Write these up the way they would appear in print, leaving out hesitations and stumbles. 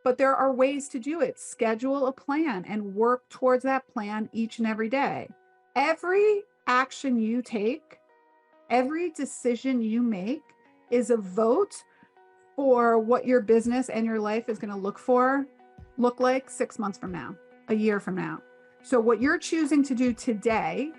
but there are ways to do it. Schedule a plan and work towards that plan each and every day. Every action you take, every decision you make is a vote for what your business and your life is going to look like 6 months from now, a year from now. So what you're choosing to do today.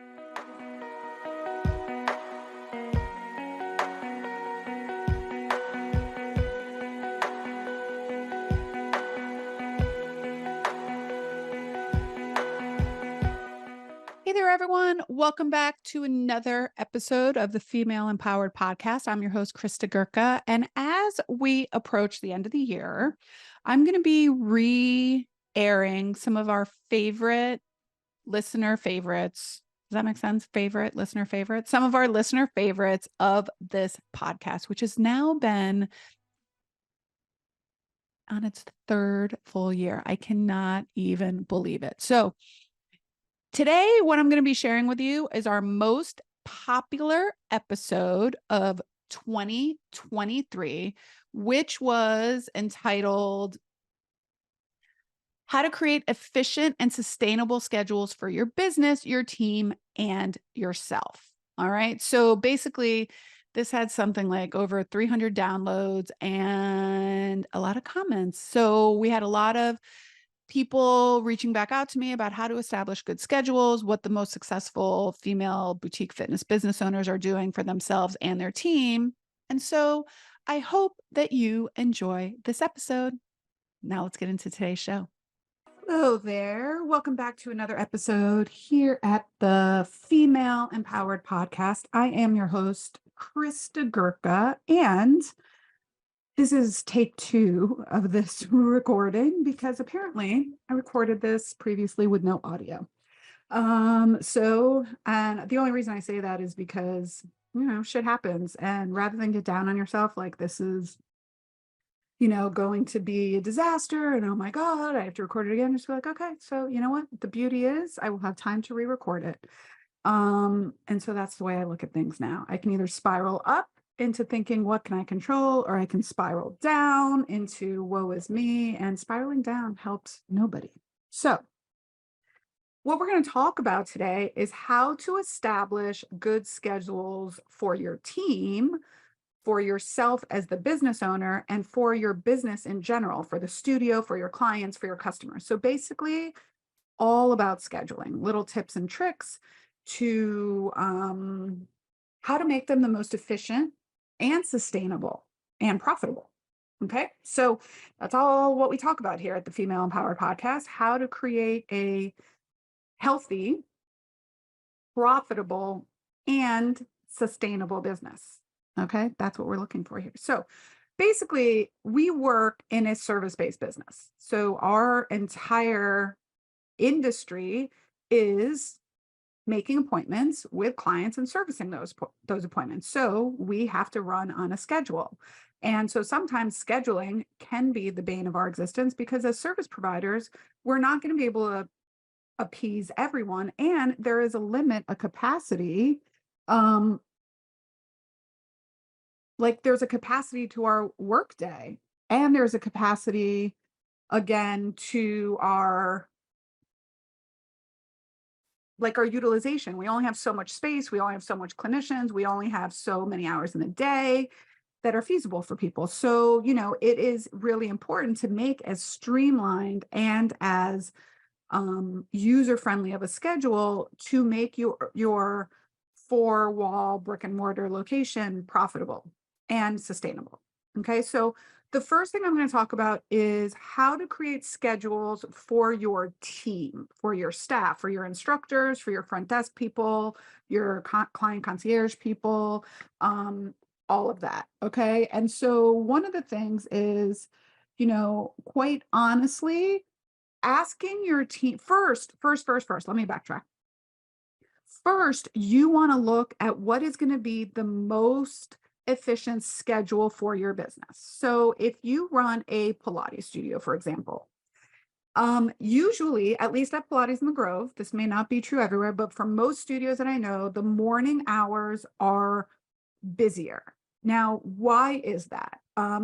Hey there, everyone. Welcome back to another episode of the Female Empowered Podcast. I'm your host, Krista Gurka. And as we approach the end of the year, I'm going to be re-airing some of our favorite listener favorites. Does that make sense? Favorite listener favorites? Some of our listener favorites of this podcast, which has now been on its third full year. I cannot even believe it. So today, what I'm going to be sharing with you is our most popular episode of 2023, which was entitled How to Create Efficient and Sustainable Schedules for Your Business, Your Team, and Yourself. All right. So basically, this had something like over 300 downloads and a lot of comments. So we had a lot of people reaching back out to me about how to establish good schedules, what the most successful female boutique fitness business owners are doing for themselves and their team. And so I hope that you enjoy this episode. Now let's get into today's show. Hello there. Welcome back to another episode here at the Female Empowered Podcast. I am your host, Krista Gurka, and this is take 2 of this recording because apparently I recorded this previously with no audio. And the only reason I say that is because, shit happens. And rather than get down on yourself, like this is, going to be a disaster and oh my God, I have to record it again. Just be like, okay, so you know what? The beauty is I will have time to re-record it. And so that's the way I look at things now. I can either spiral up into thinking, what can I control? Or I can spiral down into woe is me, and spiraling down helps nobody. So what we're going to talk about today is how to establish good schedules for your team, for yourself as the business owner, and for your business in general, for the studio, for your clients, for your customers. So basically all about scheduling, little tips and tricks to how to make them the most efficient and sustainable and profitable. Okay, so that's all what we talk about here at the Female Empowered Podcast, how to create a healthy, profitable, and sustainable business. Okay, that's what we're looking for here. So basically, we work in a service-based business. So our entire industry is making appointments with clients and servicing those appointments. So we have to run on a schedule. And so sometimes scheduling can be the bane of our existence because as service providers, we're not going to be able to appease everyone. And there is a limit, a capacity. Like there's a capacity to our workday, and there's a capacity again to our utilization. We only have so much space. We only have so much clinicians. We only have so many hours in the day that are feasible for people. So, it is really important to make as streamlined and as user-friendly of a schedule to make your four-wall brick and mortar location profitable and sustainable. Okay, so the first thing I'm going to talk about is how to create schedules for your team, for your staff, for your instructors, for your front desk people, your client concierge people, all of that. Okay. And so one of the things is, quite honestly, asking your team first, let me backtrack. First, you want to look at what is going to be the most efficient schedule for your business. So if you run a Pilates studio, for example, usually, at least at Pilates in the Grove, this may not be true everywhere, but for most studios that I know, the morning hours are busier. Now, why is that?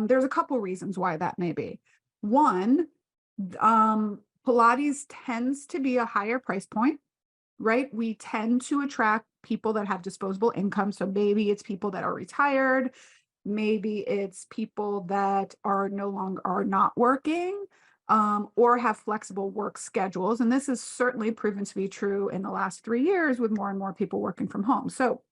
There's a couple reasons why that may be. One, Pilates tends to be a higher price point, right? We tend to attract people that have disposable income. So maybe it's people that are retired, maybe it's people that are not working, or have flexible work schedules. And this is certainly proven to be true in the last 3 years with more and more people working from home. So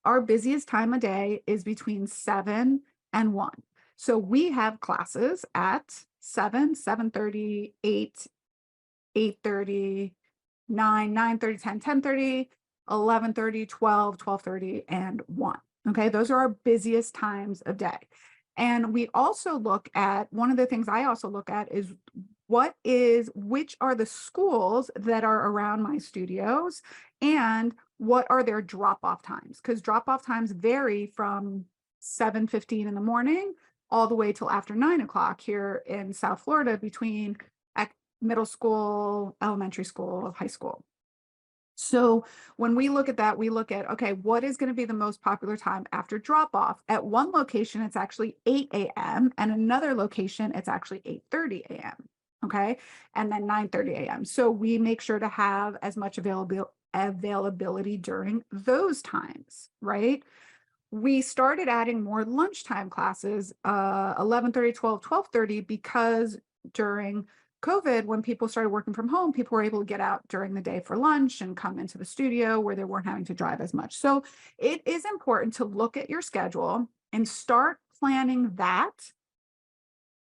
our busiest time of day is between 7 and 1. So we have classes at 7, 7:30, 8, 8:30, 9, 9:30, 10, 10:30, 11:30, 12, 12:30, and 1. Okay, those are our busiest times of day. And we also look at, one of the things I also look at is which are the schools that are around my studios, and what are their drop-off times? Because drop-off times vary from 7:15 in the morning all the way till after 9 o'clock here in South Florida, between middle school, elementary school, high school. So when we look at that, we look at, okay, what is going to be the most popular time after drop off? At one location, it's actually 8 a.m. and another location, it's actually 8:30 a.m. Okay. And then 9:30 a.m. So we make sure to have as much availability during those times, right? We started adding more lunchtime classes, 11:30, 12, 12:30, because during COVID, when people started working from home, people were able to get out during the day for lunch and come into the studio where they weren't having to drive as much. So it is important to look at your schedule and start planning that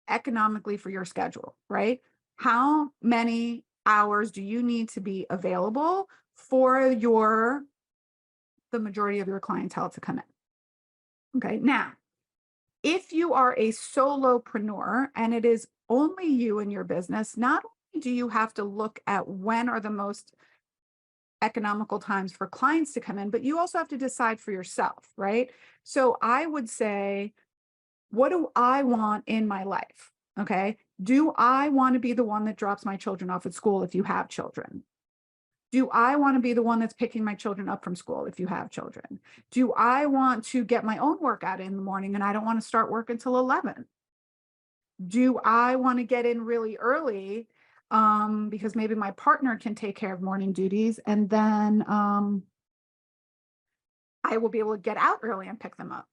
economically for your schedule, right? How many hours do you need to be available for the majority of your clientele to come in? Okay. Now, if you are a solopreneur and it is only you and your business, not only do you have to look at when are the most economical times for clients to come in, but you also have to decide for yourself, right? So I would say, what do I want in my life? Okay. Do I want to be the one that drops my children off at school if you have children? Do I want to be the one that's picking my children up from school if you have children? Do I want to get my own workout in the morning and I don't want to start work until 11? Do I want to get in really early, because maybe my partner can take care of morning duties, and then I will be able to get out early and pick them up?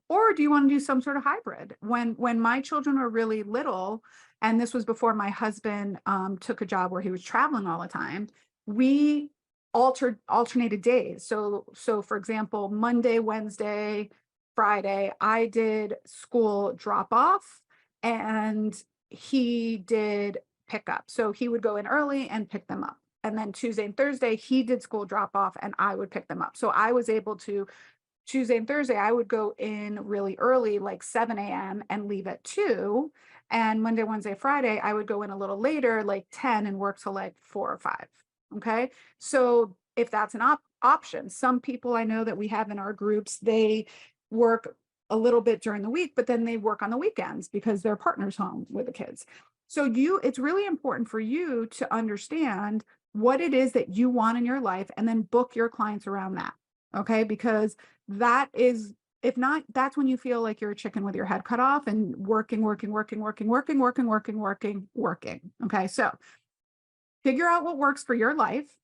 Or do you want to do some sort of hybrid? When my children were really little, and this was before my husband took a job where he was traveling all the time, we alternated days. So for example, Monday, Wednesday, Friday, I did school drop off and he did pick up. So he would go in early and pick them up. And then Tuesday and Thursday, he did school drop off and I would pick them up. So I was able to, Tuesday and Thursday, I would go in really early, like 7 a.m. and leave at 2. And Monday, Wednesday, Friday, I would go in a little later, like 10, and work till like 4 or 5. Okay. So if that's an option, some people I know that we have in our groups, they work a little bit during the week, but then they work on the weekends because their partner's home with the kids. So it's really important for you to understand what it is that you want in your life and then book your clients around that. Okay. Because that is, if not, that's when you feel like you're a chicken with your head cut off and working, working, working, working, working, working, working, working, working. Okay. So figure out what works for your life,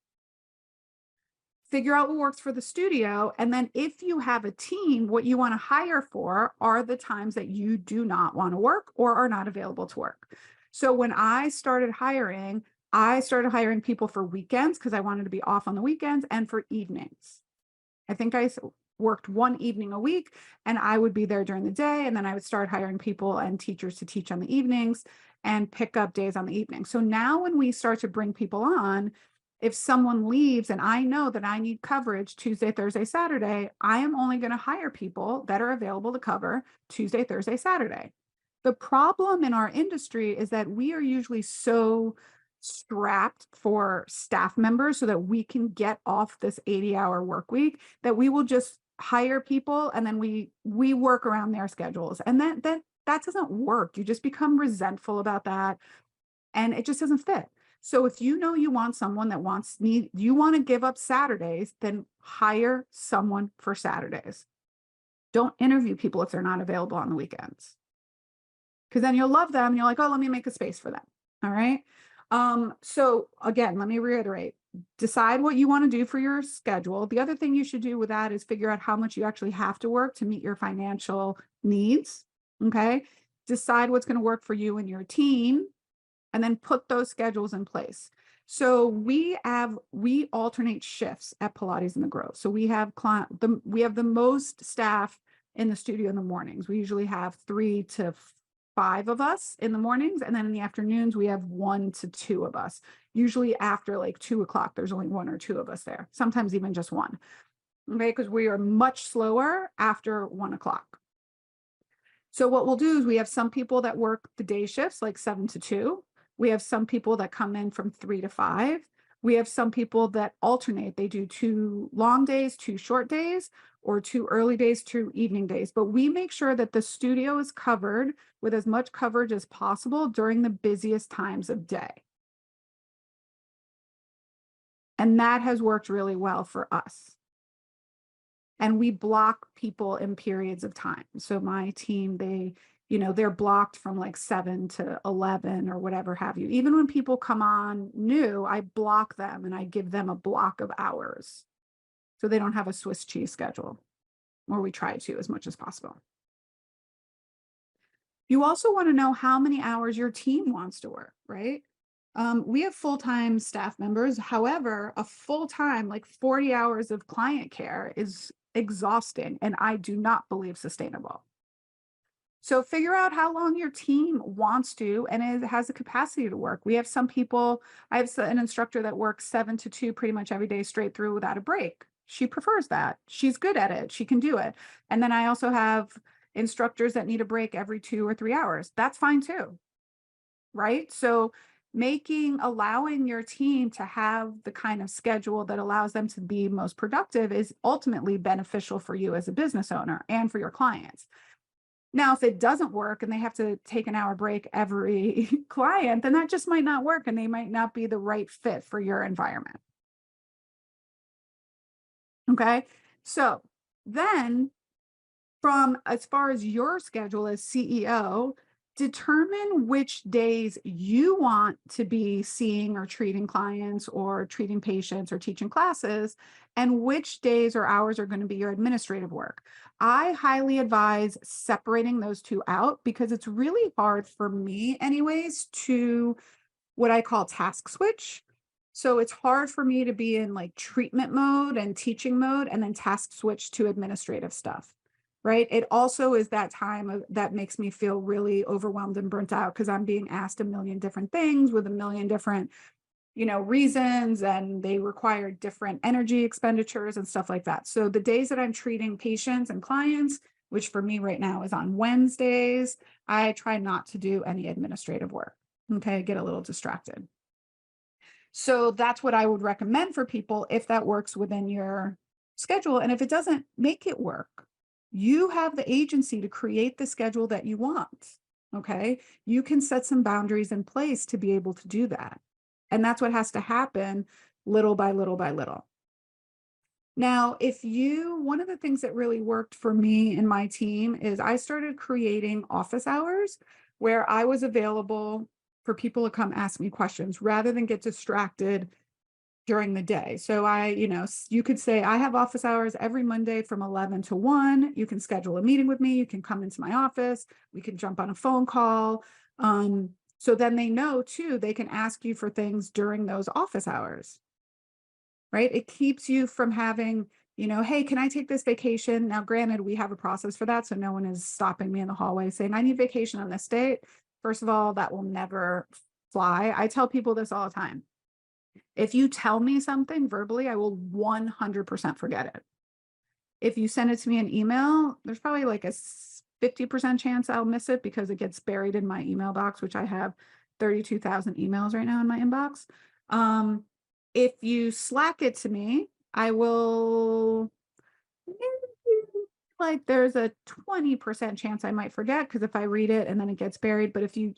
figure out what works for the studio. And then if you have a team, what you want to hire for are the times that you do not want to work or are not available to work. So when I started hiring people for weekends because I wanted to be off on the weekends, and for evenings. I think I worked one evening a week and I would be there during the day. And then I would start hiring people and teachers to teach on the evenings and pick up days on the evening. So now when we start to bring people on, if someone leaves and I know that I need coverage Tuesday, Thursday, Saturday, I am only going to hire people that are available to cover Tuesday, Thursday, Saturday. The problem in our industry is that we are usually so strapped for staff members so that we can get off this 80-hour work week that we will just hire people and then we work around their schedules, and that doesn't work. You just become resentful about that and it just doesn't fit. So if you know you want someone that you want to give up Saturdays, then hire someone for Saturdays. Don't interview people if they're not available on the weekends. because then you'll love them and you're like, oh, let me make a space for them. All right. So again, let me reiterate, decide what you want to do for your schedule. The other thing you should do with that is figure out how much you actually have to work to meet your financial needs. Okay. Decide what's going to work for you and your team, and then put those schedules in place. So we alternate shifts at Pilates in the Grove. So we have the most staff in the studio in the mornings. We usually have 3 to 5 of us in the mornings, and then in the afternoons we have 1 to 2 of us. Usually after like 2 o'clock, there's only 1 or 2 of us there. Sometimes even just 1. Okay, because we are much slower after 1 o'clock. So what we'll do is we have some people that work the day shifts, like 7 to 2. We have some people that come in from 3 to 5. We have some people that alternate. They do 2 long days, 2 short days, or 2 early days, 2 evening days. But we make sure that the studio is covered with as much coverage as possible during the busiest times of day. And that has worked really well for us. And we block people in periods of time. So my team, they're blocked from like 7 to 11 or whatever have you. Even when people come on new, I block them and I give them a block of hours. So they don't have a Swiss cheese schedule, or we try to as much as possible. You also want to know how many hours your team wants to work, right? We have full-time staff members. However, a full-time, like 40 hours of client care is exhausting, and I do not believe sustainable. So figure out how long your team wants to and it has the capacity to work. We have some people, I have an instructor that works 7 to 2 pretty much every day straight through without a break. She prefers that. She's good at it. She can do it. And then I also have instructors that need a break every 2 or 3 hours. That's fine too, right? So allowing your team to have the kind of schedule that allows them to be most productive is ultimately beneficial for you as a business owner and for your clients. Now, if it doesn't work and they have to take an hour break every client, then that just might not work and they might not be the right fit for your environment. Okay. So then from as far as your schedule as CEO, determine which days you want to be seeing or treating clients or treating patients or teaching classes, and which days or hours are going to be your administrative work. I highly advise separating those two out because it's really hard for me anyways to what I call task switch. So it's hard for me to be in like treatment mode and teaching mode and then task switch to administrative stuff. Right. It also is that time that makes me feel really overwhelmed and burnt out because I'm being asked a million different things with a million different, reasons, and they require different energy expenditures and stuff like that. So the days that I'm treating patients and clients, which for me right now is on Wednesdays, I try not to do any administrative work. Okay. I get a little distracted. So that's what I would recommend for people if that works within your schedule. And if it doesn't, make it work. You have the agency to create the schedule that you want. Okay. You can set some boundaries in place to be able to do that. And that's what has to happen little by little by little. Now, one of the things that really worked for me and my team is I started creating office hours where I was available for people to come ask me questions rather than get distracted during the day. So you could say I have office hours every Monday from 11 to 1. You can schedule a meeting with me. You can come into my office. We can jump on a phone call. So then they know too, they can ask you for things during those office hours, right? It keeps you from having, hey, can I take this vacation? Now, granted, we have a process for that. So no one is stopping me in the hallway saying I need vacation on this date. First of all, that will never fly. I tell people this all the time. If you tell me something verbally, I will 100% forget it. If you send it to me in email, there's probably like a 50% chance I'll miss it because it gets buried in my email box, which I have 32,000 emails right now in my inbox. If you Slack it to me, I will, like there's a 20% chance I might forget because if I read it and then it gets buried, but if you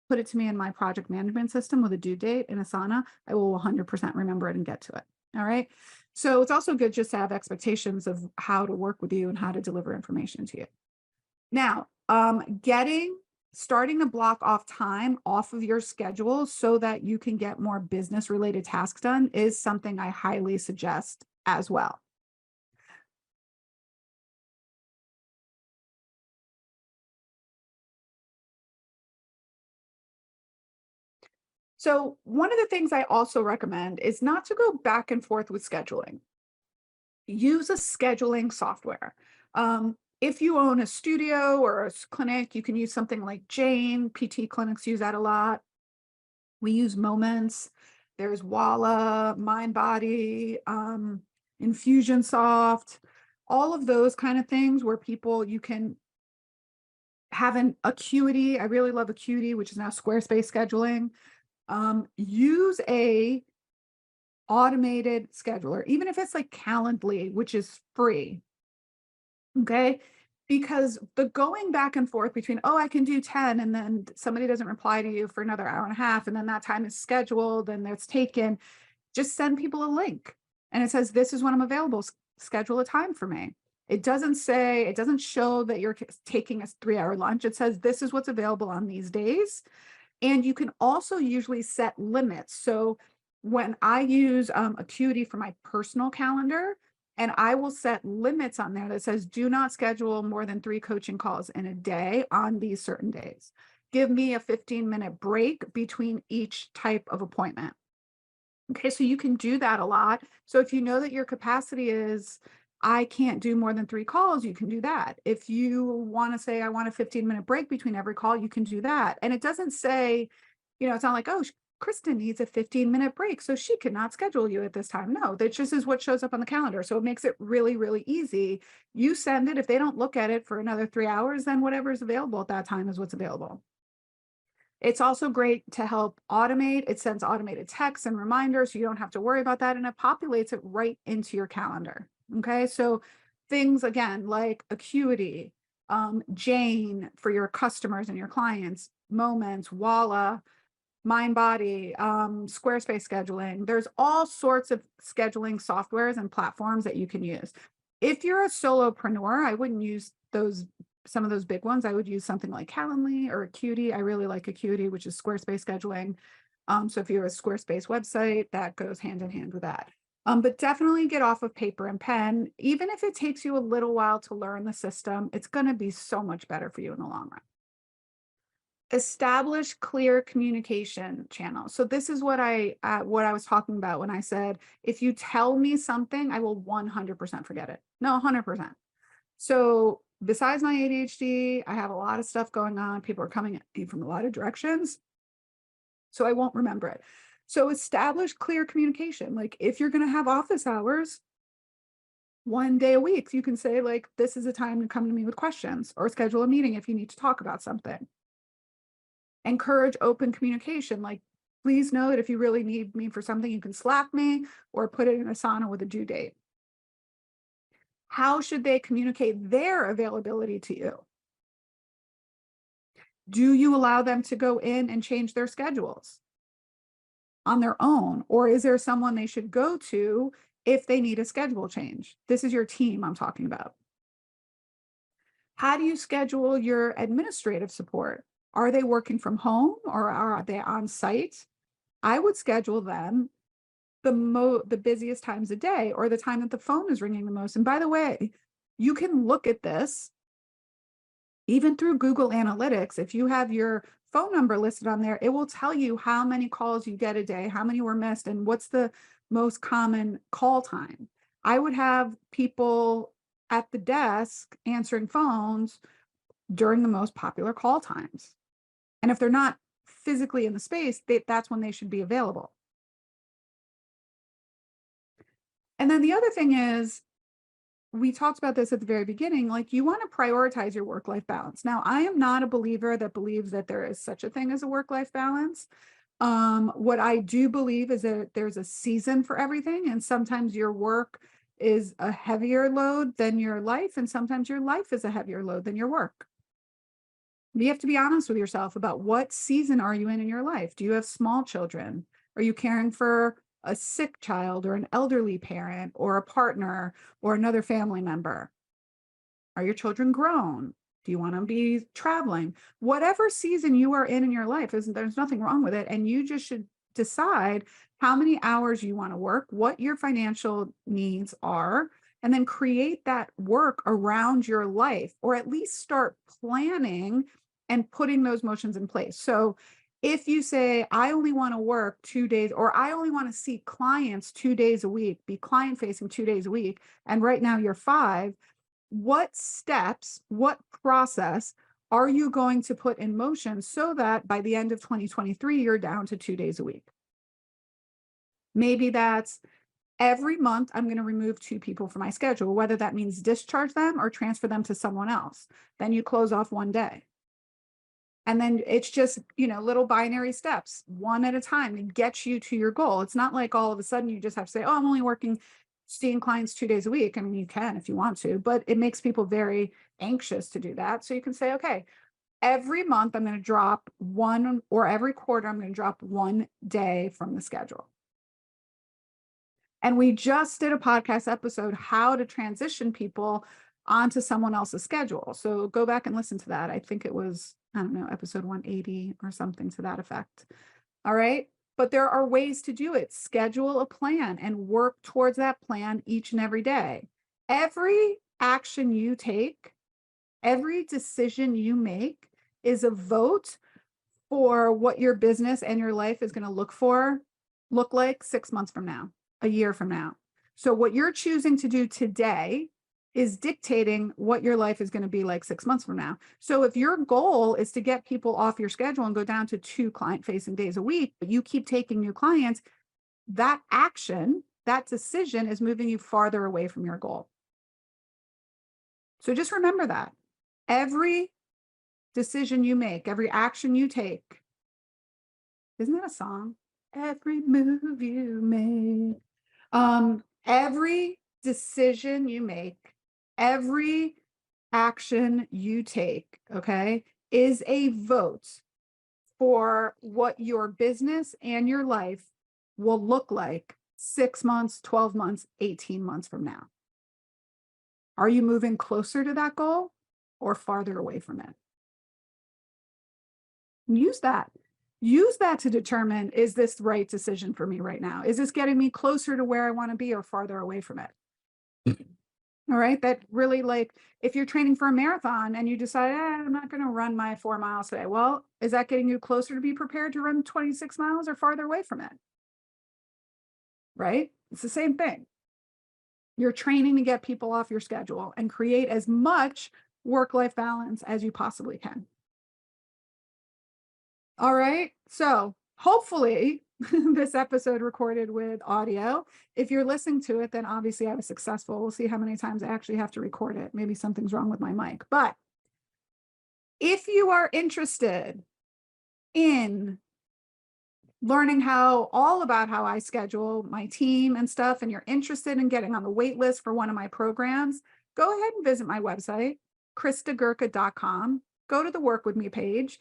put it to me in my project management system with a due date in Asana, I will 100% remember it and get to it. All right. So it's also good just to have expectations of how to work with you and how to deliver information to you. Now, getting Starting to block off time off of your schedule so that you can get more business related tasks done is something I highly suggest as well. So, one of the things I also recommend is not to go back and forth with scheduling. Use a scheduling software. If you own a studio or a clinic, you can use something like Jane. PT clinics use that a lot. We use Moments. There's Walla, MindBody, Infusionsoft, all of those kind of things where people you can have an Acuity. I really love Acuity, which is now Squarespace scheduling. Use a automated scheduler, even if it's like Calendly, which is free. Okay. Because the going back and forth between, oh, I can do 10, and then somebody doesn't reply to you for another hour and a half, and then that time is scheduled and it's taken, just send people a link. And it says, this is when I'm available. Schedule a time for me. It doesn't say, it doesn't show that you're taking a 3-hour lunch. It says, this is what's available on these days. And you can also usually set limits. So when I use Acuity for my personal calendar, and I will set limits on there that says, do not schedule more than 3 coaching calls in a day on these certain days. Give me a 15-minute break between each type of appointment. Okay, so you can do that a lot. So if you know that your capacity is, I can't do more than 3 calls, you can do that. If you want to say, I want a 15-minute break between every call, you can do that. And it doesn't say, it's not like, oh, Kristen needs a 15-minute break, so she cannot schedule you at this time. No, that just is what shows up on the calendar. So it makes it really, really easy. You send it. If they don't look at it for another 3 hours, then whatever is available at that time is what's available. It's also great to help automate. It sends automated texts and reminders, so you don't have to worry about that, and it populates it right into your calendar. Okay, so things again like Acuity, Jane for your customers and your clients, Moments, Walla, MindBody, Squarespace scheduling. There's all sorts of scheduling softwares and platforms that you can use. If you're a solopreneur, I wouldn't use some of those big ones. I would use something like Calendly or Acuity. I really like Acuity, which is Squarespace scheduling. So if you have a Squarespace website, that goes hand in hand with that. But definitely get off of paper and pen. Even if it takes you a little while to learn the system, it's going to be so much better for you in the long run. Establish clear communication channels. So this is what I was talking about when I said, if you tell me something, I will 100% forget it. No, 100%. So besides my ADHD, I have a lot of stuff going on. People are coming at me from a lot of directions. So I won't remember it. So establish clear communication. Like if you're going to have office hours, 1 day a week, you can say like, this is a time to come to me with questions, or schedule a meeting if you need to talk about something. Encourage open communication. Like, please know that if you really need me for something, you can Slack me or put it in Asana with a due date. How should they communicate their availability to you? Do you allow them to go in and change their schedules on their own? Or is there someone they should go to if they need a schedule change? This is your team I'm talking about. How do you schedule your administrative support? Are they working from home or are they on site? I would schedule them the busiest times a day, or the time that the phone is ringing the most. And by the way, you can look at this even through Google Analytics. If you have your phone number listed on there, it will tell you how many calls you get a day, how many were missed, and what's the most common call time. I would have people at the desk answering phones during the most popular call times. And if they're not physically in the space, that's when they should be available. And then the other thing is, we talked about this at the very beginning, like you want to prioritize your work-life balance. Now, I am not a believer that believes that there is such a thing as a work-life balance. What I do believe is that there's a season for everything, and sometimes your work is a heavier load than your life, and sometimes your life is a heavier load than your work. You have to be honest with yourself about what season are you in your life. Do you have small children? Are you caring for a sick child or an elderly parent or a partner or another family member? Are your children grown? Do you want to be traveling? Whatever season you are in your life, there's nothing wrong with it. And you just should decide how many hours you want to work, what your financial needs are, and then create that work around your life, or at least start planning and putting those motions in place. So if you say, I only want to work 2 days, or I only want to see clients 2 days a week, be client facing 2 days a week, and right now you're 5, what steps, what process are you going to put in motion so that by the end of 2023, you're down to 2 days a week? Maybe that's every month I'm going to remove 2 people from my schedule, whether that means discharge them or transfer them to someone else. Then you close off 1 day. And then it's just, little binary steps, one at a time, to get you to your goal. It's not like all of a sudden you just have to say, oh, I'm only seeing clients 2 days a week. I mean, you can if you want to, but it makes people very anxious to do that. So you can say, okay, every month I'm going to drop 1, or every quarter I'm going to drop 1 day from the schedule. And we just did a podcast episode, how to transition people onto someone else's schedule. So go back and listen to that. I think it was, I don't know, episode 180 or something to that effect. All right. But there are ways to do it. Schedule a plan and work towards that plan each and every day. Every action you take, every decision you make is a vote for what your business and your life is going to look like 6 months from now, a year from now. So what you're choosing to do today is dictating what your life is going to be like 6 months from now. So if your goal is to get people off your schedule and go down to 2 client-facing days a week, but you keep taking new clients, that action, that decision is moving you farther away from your goal. So just remember that. Every decision you make, every action you take, isn't that a song? Every move you make. Every decision you make, every action you take, okay, is a vote for what your business and your life will look like 6 months, 12 months, 18 months from now. Are you moving closer to that goal or farther away from it? Use that. Use that to determine, is this the right decision for me right now? Is this getting me closer to where I want to be or farther away from it? All right. That really, like, if you're training for a marathon and you decide, I'm not going to run my 4 miles today. Well, is that getting you closer to be prepared to run 26 miles or farther away from it? Right? It's the same thing. You're training to get people off your schedule and create as much work-life balance as you possibly can. All right. So hopefully this episode recorded with audio. If you're listening to it, then obviously I was successful. We'll see how many times I actually have to record it. Maybe something's wrong with my mic. But if you are interested in learning all about how I schedule my team and stuff, and you're interested in getting on the wait list for one of my programs, go ahead and visit my website, kristagurka.com. Go to the Work With Me page.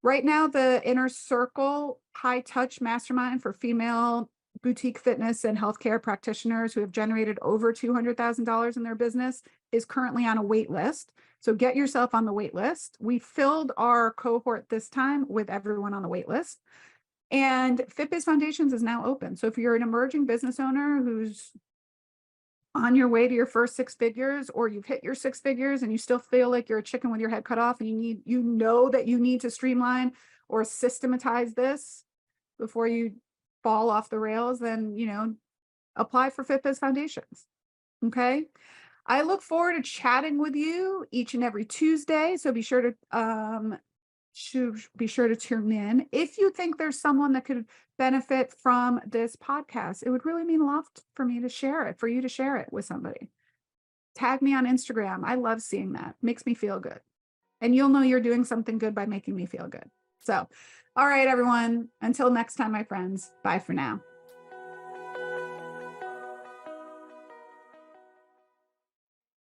Right now, the Inner Circle High Touch Mastermind for female boutique fitness and healthcare practitioners who have generated over $200,000 in their business is currently on a wait list. So get yourself on the wait list. We filled our cohort this time with everyone on the wait list. And FitBiz Foundations is now open. So if you're an emerging business owner who's on your way to your first 6 figures, or you've hit your 6 figures and you still feel like you're a chicken with your head cut off, and you know that you need to streamline or systematize this before you fall off the rails, then, apply for FitBiz Foundations. Okay. I look forward to chatting with you each and every Tuesday. So be sure to tune in. If you think there's someone that could benefit from this podcast, it would really mean a lot for me to share it, for you to share it with somebody. Tag me on Instagram. I love seeing that. Makes me feel good. And you'll know you're doing something good by making me feel good. So, all right, everyone, until next time, my friends, bye for now.